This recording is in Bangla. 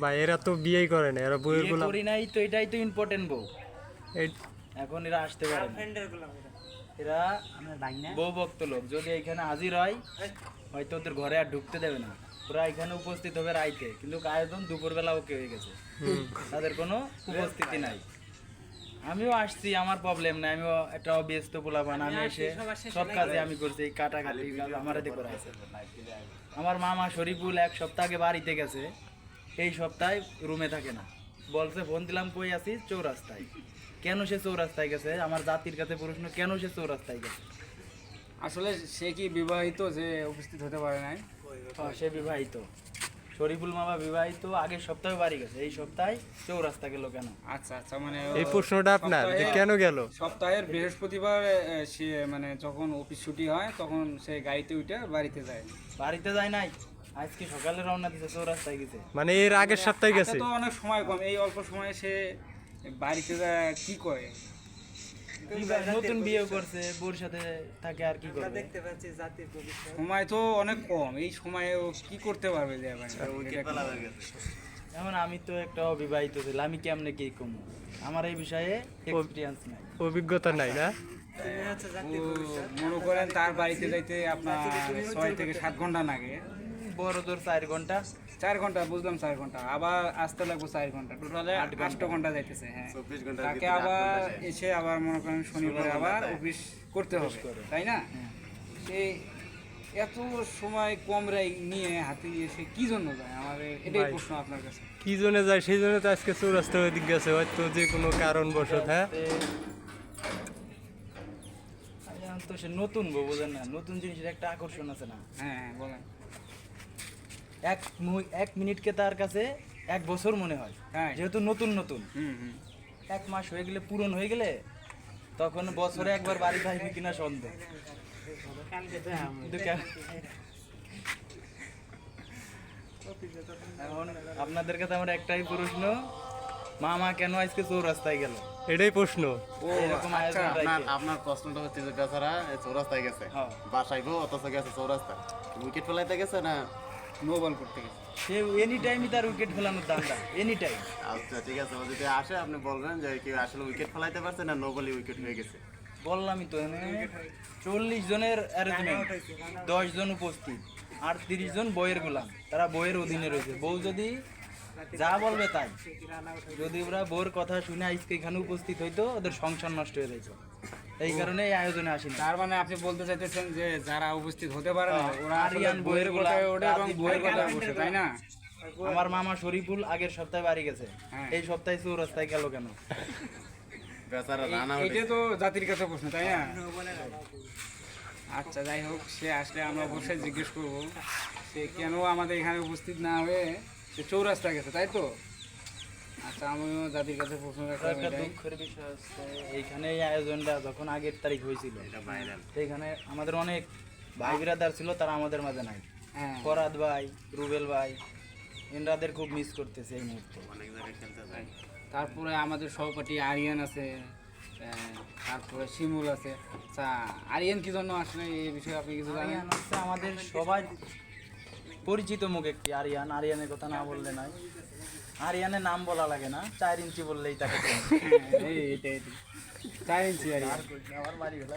ভাই এরা তো বিয়েই করে না, এরা বউয়ের বিয়ে গোলাম। করি নাই তো, এটাই তো ইম্পর্টেন্ট বউ। এই- এখন এরা আসতে পারে না। এরা বউ ভক্ত লোক, যদি এখানে হাজির হয় হয়তো ওদের ঘরে আর ঢুকতে দেবে না। ওরা এখানে উপস্থিত হবে রাইতে, কিন্তু আয়োজন দুপুরবেলা ওকে হয়ে গেছে, তাদের কোনো উপস্থিতি নাই। আমিও আসছি, আমার প্রবলেম নাই, আমিও একটা অব্যস্ত পোলাপান, আমি এসে সব কাজে আমি করছি, কাটাকাটি কাজ আমার হাতে করা আছে। আমার মামা শরীফুল 1 সপ্তাহ আগে বাড়িতে গেছে, এই সপ্তাহে রুমে থাকে না। বলছে, ফোন দিলাম, কই আছিস? চৌরাস্তায়। কেন সে চৌরাস্তায় গেছে? আমার জাতির কাছে প্রশ্ন, কেন সে চৌরাস্তায় গেছে? আসলে সে কি বিবাহিত যে উপস্থিত হতে পারে নাই? হ্যাঁ, সে বিবাহিত। শরীফুল মামা বিবাহিত, আগের সপ্তাহে বাড়ি গেছে, এই সপ্তাহে চৌরাস্তা গেল কেন? আচ্ছা আচ্ছা, মানে এই প্রশ্নটা আপনার যে কেন গেল? সপ্তাহের বৃহস্পতিবার সে মানে যখন অফিস ছুটি হয় তখন সে গাড়িতে উঠে বাড়িতে যায়। বাড়িতে যায় নাই, আজকে সকালে রওনা দিছে, চৌরাস্তায় গেছে। মানে এর আগের সপ্তাহে গেছে। তো অনেক সময় কম, এই অল্প সময়ে সে বাড়িতে যায় কি করে? নতুন বিয়ে করছে, বউর সাথে থাকে, আর কি করবে? সময় তো অনেক কম, এই সময়ে ও কি করতে পারবে যে যেমন আমি তো একটা অবিবাহিত ছিল, আমি কেমনে কি কমু? আমার এই বিষয়ে এক্সপিরিয়েন্স নাই। অভিজ্ঞতা নাই না? মনে করেন তার বাড়িতে যাইতে আপনার 6 থেকে 7 ঘন্টা লাগে। বড় জোর 4 ঘন্টা। 4 ঘন্টা বুঝলাম, 4 ঘন্টা আবার আসতে লাগবে 4 ঘন্টা, টোটালে 8 ঘন্টা যাইতেছে। হ্যাঁ, তাকে আবার এসে আবার মনে করেন শনিবারে আবার অফিস করতে হবে, তাই না? সেই এত সময় কম নিয়ে হাতে নিয়ে সে কি জন্য যায়? আমার এটাই প্রশ্ন আপনার কাছে। কি জন্য যায়? সেই জন্য তো আজকে চৌরাস্তার ওইদিক গেছে, হয়তো যে কোনো কারণবশত। হ্যাঁ, এখন তো সে নতুন বউ, বোঝেন না, নতুন জিনিসের একটা আকর্ষণ আছে না? হ্যাঁ হ্যাঁ, বলেন। এক মিনিটকে তার কাছে 1 বছর মনে হয়, হ্যাঁ। যেহেতু নতুন নতুন। হুম হুম। 1 মাস হয়ে গেলে, পূরণ হয়ে গেলে, তখন বছরে একবার বাড়ি থাকবে কিনা সন্দেহ। কিন্তু এখন আপনাদের কাছে আমার একটাই প্রশ্ন, মামা কেন আজকে চৌরাস্তায় গেল? এটাই প্রশ্ন। ও এরকম আচ্ছা, আয়োজন রাখে। আপনার প্রশ্নটা হচ্ছে যে বেচারা চৌরাস্তায় গেছে, হ্যাঁ। বাসায় বউ অথচ গেছে চৌরাস্তা, উইকেট ফেলাইতে গেছে না? নো বল করতে গেছে। সে এনি টাইমই তার উইকেট ফেলানোর দান্দা, এনি টাইম। আচ্ছা ঠিক আছে, ও যদি আসে আপনি বলবেন যে কি আসলে উইকেট ফেলাইতে পারছে না, নো বলি উইকেট হয়ে গেছে। বললামই তো, 40 জনের অ্যারেঞ্জমেন্ট, 10 জন উপস্থিত, আর 30 জন বইয়ের গোলাম, তারা বইয়ের অধীনে রয়েছে। বউ যদি যা বলবে তাই, যদি ওরা বউর কথা শুনে আজকে এখানে উপস্থিত হইতো, ওদের সংসার নষ্ট হয়ে যেত। এই কারণে এই আয়োজনে আসেনি। তার মানে আপনি বলতে চাইতেছেন যে যারা উপস্থিত হতে পারে না ওরা আরিয়ান বইয়ের বইয়ের কথায় গোলাম, ওঠে এবং রাজীব বইয়ের ভাই কথায় বসে, তাই না? আমার মামা শরীফুল আগের সপ্তাহে বাড়ি গেছে, হ্যাঁ। এই সপ্তাহে চৌরাস্তায় গেল কেন? বেচারা রানা এটা তো জাতির কাছে প্রশ্ন, তাই না? আচ্ছা, যাই হোক, সে আসলে আমরা অবশ্যই জিজ্ঞেস করবো সে কেন আমাদের এখানে উপস্থিত না হয়ে সে চৌরাস্তা গেছে, তাই তো? আচ্ছা, আমিও জাতির কাছে প্রশ্ন তো রাখলাম একটা এটাই। দুঃখের বিষয় হচ্ছে, এইখানে এই আয়োজনটা যখন আগের তারিখ হয়েছিল, এইখানে আমাদের অনেক ভাই বিরাদার ছিল, তারা আমাদের মাঝে নাই। হ্যাঁ, ফরাদ ভাই, রুবেল ভাই, এনরাদের খুব মিস করতেছে এই মুহূর্তে। অনেক জায়গায় খেলতে যায়। তারপরে আমাদের সহপাঠী আরিয়ান আছে, তারপরে শিমুল আছে। আচ্ছা, আরিয়ান কি জন্য আসলে এই বিষয়ে আপনি কিছু জানেন? আরিয়ান হচ্ছে আমাদের সবাই পরিচিত মুখ একটি আরিয়ান, আরিয়ানের কথা না বললে নয়। আরিয়ানের নাম বলা লাগে না, 4 ইঞ্চি বললেই তাকে চেনে। এইটাই 4 ইঞ্চি আরিয়ান। আমার বাড়ি হলো